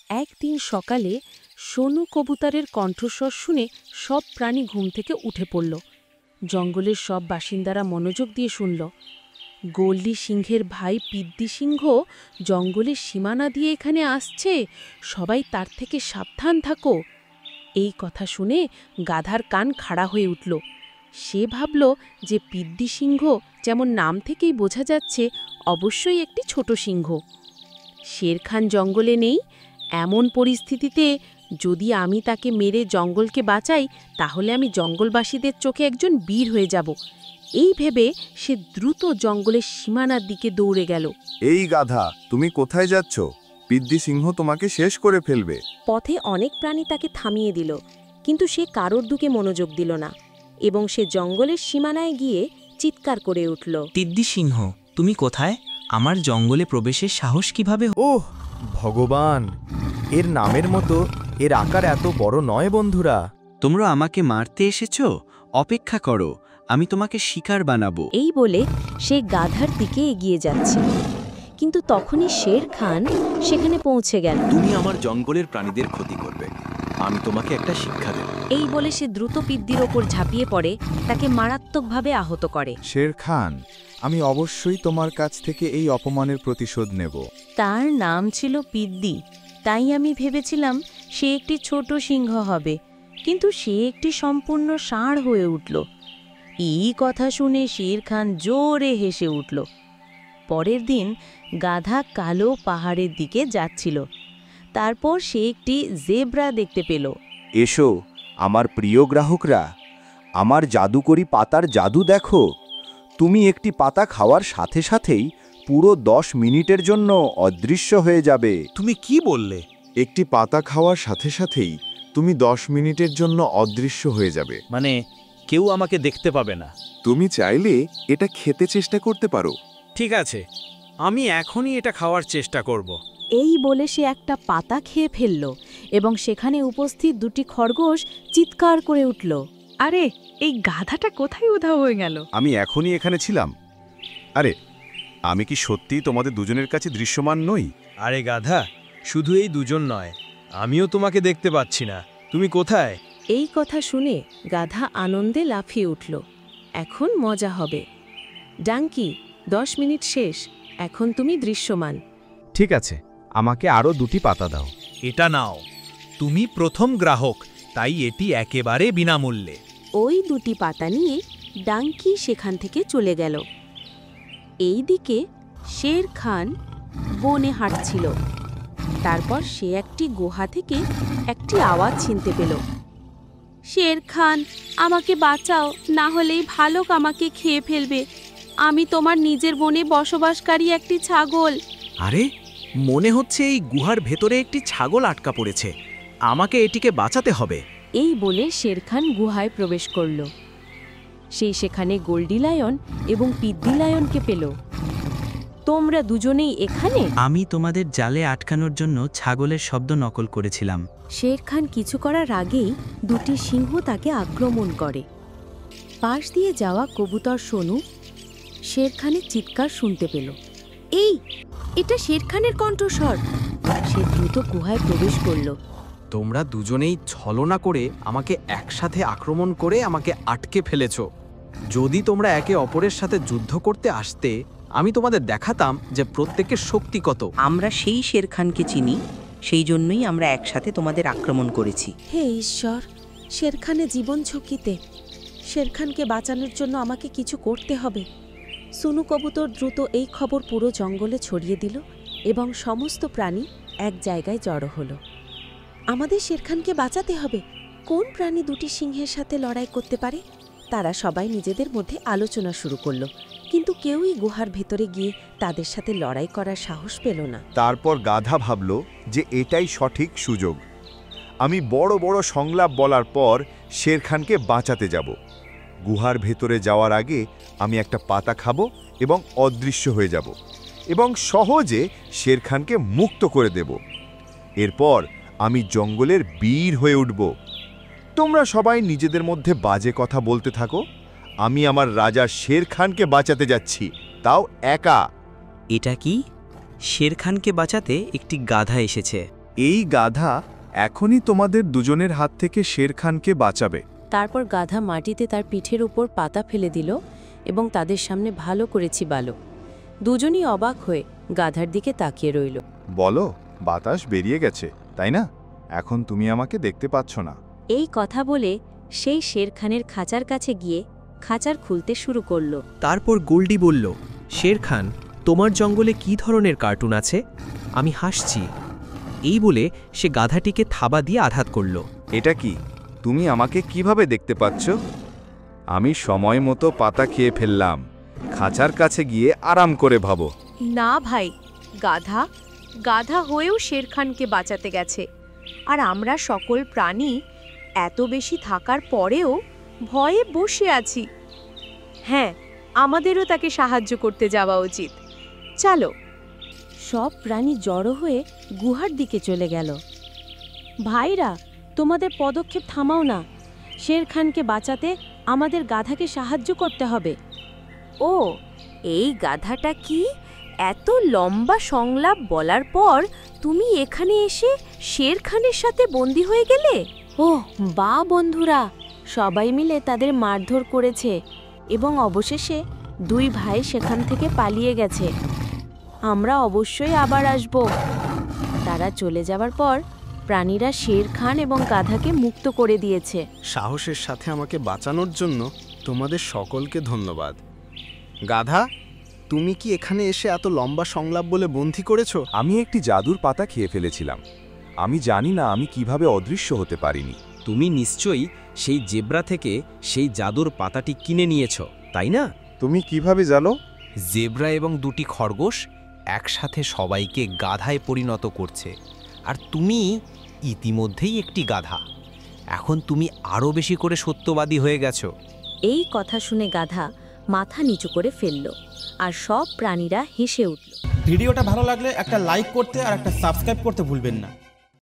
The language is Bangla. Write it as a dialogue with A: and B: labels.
A: একদিন সকালে সোনু কবুতরের কণ্ঠস্বর শুনে সব প্রাণী ঘুম থেকে উঠে পড়ল। জঙ্গলের সব বাসিন্দারা মনোযোগ দিয়ে শুনল। গোল্ডি সিংহের ভাই পিদ্দি সিংহ জঙ্গলের সীমানা দিয়ে এখানে আসছে, সবাই তার থেকে সাবধান থাকো। এই কথা শুনে গাধার কান খাড়া হয়ে উঠল। সে ভাবল যে পিদ্দি সিংহ, যেমন নাম থেকেই বোঝা যাচ্ছে, অবশ্যই একটি ছোট সিংহ। শের খান জঙ্গলে নেই, এমন পরিস্থিতিতে যদি আমি তাকে মেরে জঙ্গলকে বাঁচাই, তাহলে আমি জঙ্গলবাসীদের চোখে একজন বীর হয়ে যাব। এই ভেবে সে দ্রুত জঙ্গলের সীমানার দিকে দৌড়ে গেল।
B: এই গাধা, তুমি কোথায় যাচ্ছ? পিদ্দি সিংহ তোমাকে শেষ করে ফেলবে।
A: পথে অনেক প্রাণী তাকে থামিয়ে দিল, কিন্তু সে কারোর দিকে মনোযোগ দিল না এবং সে জঙ্গলের সীমানায় গিয়ে চিৎকার করে উঠল।
C: পিদ্দি সিংহ, তুমি কোথায়? আমার জঙ্গলে প্রবেশের সাহস কিভাবে?
D: ওহ ভগবান, এর নামের মতো এর আকার এত বড় নয় বন্ধুরা।
C: তোমরা আমাকে মারতে এসেছো? অপেক্ষা করো, আমি তোমাকে শিকার বানাবো।
A: এই বলে সে গাধার দিকে এগিয়ে যাচ্ছে, কিন্তু তখনই শের খান সেখানে পৌঁছে গেল।
E: তুমি আমার জঙ্গলের প্রাণীদের ক্ষতি করবে, আমি তোমাকে একটা শিক্ষা দেব।
A: এই বলে সে দ্রুত পিদ্দির ওপর ঝাঁপিয়ে পড়ে, তাকে মারাত্মকভাবে আহত করে।
B: শের খান, আমি অবশ্যই তোমার কাছ থেকে এই অপমানের প্রতিশোধ নেব।
A: তার নাম ছিল পিদ্দি, তাই আমি ভেবেছিলাম সে একটি ছোট সিংহ হবে, কিন্তু সে একটি সম্পূর্ণ ষাঁড় হয়ে উঠল। এই কথা শুনে শের খান জোরে হেসে উঠল। পরের দিন গাধা কালো পাহাড়ের দিকে যাচ্ছিল। তারপর সে একটি জেব্রা দেখতে পেল।
B: এসো আমার প্রিয় গ্রাহকরা, আমার জাদুকরি পাতার জাদু দেখো। তুমি একটি পাতা খাওয়ার সাথে সাথেই পুরো 10 মিনিটের জন্য অদৃশ্য হয়ে যাবে।
E: তুমি কি বললে?
B: একটি পাতা খাওয়ার সাথে সাথেই তুমি 10 মিনিটের জন্য অদৃশ্য হয়ে যাবে।
E: মানে কেউ আমাকে দেখতে পাবে না?
B: তুমি চাইলে এটা খেতে চেষ্টা করতে পারো।
E: ঠিক আছে, আমি এখনই এটা খাওয়ার চেষ্টা করব।
A: এই বলে সে একটা পাতা খেয়ে ফেলল এবং সেখানে উপস্থিত দুটি খরগোশ চিৎকার করে উঠল। আরে, এই গাধাটা কোথায় উধাও হয়ে গেল?
B: আমি এখনই এখানে ছিলাম। আরে, আমি কি সত্যিই তোমাদের দুজনের কাছে দৃশ্যমান নই?
E: আরে গাধা, শুধু এই দুজন নয়, আমিও তোমাকে দেখতে পাচ্ছি না। তুমি কোথায়?
A: এই কথা শুনে গাধা আনন্দে লাফিয়ে উঠল। এখন মজা হবে। ডাঙ্কি, 10 মিনিট শেষ, এখন তুমি দৃশ্যমান।
D: ঠিক আছে, আমাকে আরও 2টি পাতা দাও।
E: এটা নাও, তুমি প্রথম গ্রাহক, তাই এটি একেবারে বিনামূল্যে।
A: ওই 2টি পাতা নিয়ে ডাঙ্কি সেখান থেকে চলে গেল। এইদিকে শের খান বনে হাঁটছিল। তারপর সে একটি গুহা থেকে একটি আওয়াজ শুনতে পেল। শের খান, আমাকে বাঁচাও, না হলেই ভালুক আমাকে খেয়ে ফেলবে। আমি তোমার নিজের বনে বসবাসকারী একটি ছাগল।
E: আরে, মনে হচ্ছে এই গুহার ভেতরে একটি ছাগল আটকা পড়েছে। আমাকে এটিকে বাঁচাতে হবে।
A: এই বলে শের খান গুহায় প্রবেশ করল। সে সেখানে গোল্ডি লায়ন এবং পিদ্দি লায়নকে পেল। তোমরা দুজনেই এখানে?
C: আমি তোমাদের জালে আটকানোর জন্য ছাগলের শব্দ নকল করেছিলাম।
A: শের খান কিছু করার আগেই 2টি সিংহ তাকে আক্রমণ করে। পাশ দিয়ে যাওয়া কবুতর সোনু শের খানের চিৎকার শুনতে পেল। এই, এটা শের খানের কণ্ঠস্বর। সে দ্রুত গুহায় প্রবেশ করল।
D: তোমরা দুজনেই ছলনা করে আমাকে একসাথে আক্রমণ করে আমাকে আটকে ফেলেছ। যদি তোমরা একে অপরের সাথে যুদ্ধ করতে আসতে, আমি তোমাদের দেখাতাম যে প্রত্যেকের শক্তি কত।
F: আমরা সেই শের খানকে চিনি, সেই জন্যই আমরা একসাথে তোমাদের আক্রমণ করেছি।
A: হে ঈশ্বর, শের খানের জীবন ঝুঁকিতে। শের খানকে বাঁচানোর জন্য আমাকে কিছু করতে হবে। সোনু কবুতর দ্রুত এই খবর পুরো জঙ্গলে ছড়িয়ে দিল এবং সমস্ত প্রাণী এক জায়গায় জড়ো হলো। আমাদের শের খানকে বাঁচাতে হবে। কোন প্রাণী 2টি সিংহের সাথে লড়াই করতে পারে? তারা সবাই নিজেদের মধ্যে আলোচনা শুরু করল, কিন্তু কেউই গুহার ভেতরে গিয়ে তাদের সাথে লড়াই করার সাহস পেল না।
B: তারপর গাধা ভাবল যে এটাই সঠিক সুযোগ। আমি বড় বড় সংলাপ বলার পর শের খানকে বাঁচাতে যাব। গুহার ভেতরে যাওয়ার আগে আমি একটা পাতা খাবো এবং অদৃশ্য হয়ে যাব এবং সহজে শের খানকে মুক্ত করে দেব। এরপর আমি জঙ্গলের বীর হয়ে উঠব। তোমরা সবাই নিজেদের মধ্যে বাজে কথা বলতে থাকো। আমি আমার রাজা শের খানকে বাঁচাতে যাচ্ছি, তাও একা।
C: এটা কি? শের খানকে বাঁচাতে একটি গাধা এসেছে।
G: এই গাধা এখনই তোমাদের দুজনের হাত থেকে শের খানকে বাঁচাবে।
A: তারপর গাধা মাটিতে তার পিঠের উপর পাতা ফেলে দিল এবং তাদের সামনে ভালো করে চিবালো। দুজনই অবাক হয়ে গাধার দিকে তাকিয়ে রইল।
B: বলো, বাতাস বেরিয়ে গেছে তাই না? এখন তুমি আমাকে দেখতে পাচ্ছ না।
A: এই কথা বলে সেই শেরখানের খাঁচার কাছে গিয়ে খাঁচার খুলতে শুরু করল।
E: তারপর গোল্ডি বলল, শের খান, তোমার জঙ্গলে কি ধরনের কার্টুন আছে? আমি হাসছি। এই বলে সে গাধাটিকে থাবা দিয়ে আঘাত করল।
B: এটা কি? তুমি আমাকে কিভাবে দেখতে পাচ্ছ? আমি সময় মতো পাতা খেয়ে ফেললাম। খাঁচার কাছে গিয়ে আরাম করে ভাবো।
A: না ভাই, গাধা গাধা হয়েও শেরখানকে বাঁচাতে গেছে, আর আমরা সকল প্রাণী এত বেশি থাকার পরেও ভয়ে বসে আছি। হ্যাঁ, আমাদেরও তাকে সাহায্য করতে যাওয়া উচিত। চলো। সব প্রাণী জড়ো হয়ে গুহার দিকে চলে গেল। ভাইরা, তোমাদের পদক্ষেপ থামাও না। শেরখানকে বাঁচাতে আমাদের গাধাকে সাহায্য করতে হবে। ও, এই গাধাটা কি এত লম্বা সংলাপ বলার পর তুমি এখানে এসে শেরখানের সাথে বন্দী হয়ে গেলে? ওহ বা বন্ধুরা, সবাই মিলে তাদের মারধর করেছে এবং অবশেষে দুই ভাই সেখান থেকে পালিয়ে গেছে। আমরা অবশ্যই আবার আসব। তারা চলে যাওয়ার পর প্রাণীরা শের খান এবং গাধাকে মুক্ত করে দিয়েছে।
H: সাহসের সাথে আমাকে বাঁচানোর জন্য তোমাদের সকলকে ধন্যবাদ। গাধা, তুমি কি এখানে এসে এত লম্বা সংলাপ বলে বন্দী করেছো?
B: আমি একটি জাদুর পাতা খেয়ে ফেলেছিলাম। আমি জানি না আমি কিভাবে অদৃশ্য হতে পারিনি।
I: তুমি নিশ্চয়ই সেই জেব্রা থেকে সেই জাদুর পাতাটি কিনে নিয়েছ, তাই না?
B: তুমি কিভাবে জানো?
J: জেব্রা এবং দুটি খরগোশ একসাথে সবাইকে গাধায় পরিণত করছে, আর তুমি ইতিমধ্যেই একটি গাধা। এখন তুমি আরও বেশি করে সত্যবাদী হয়ে গেছো।
A: এই কথা শুনে গাধা মাথা নিচু করে ফেলল, আর সব প্রাণীরা হেসে উঠল।
K: ভিডিওটা ভালো লাগলে একটা লাইক করতে আর একটা সাবস্ক্রাইব করতে ভুলবেন না।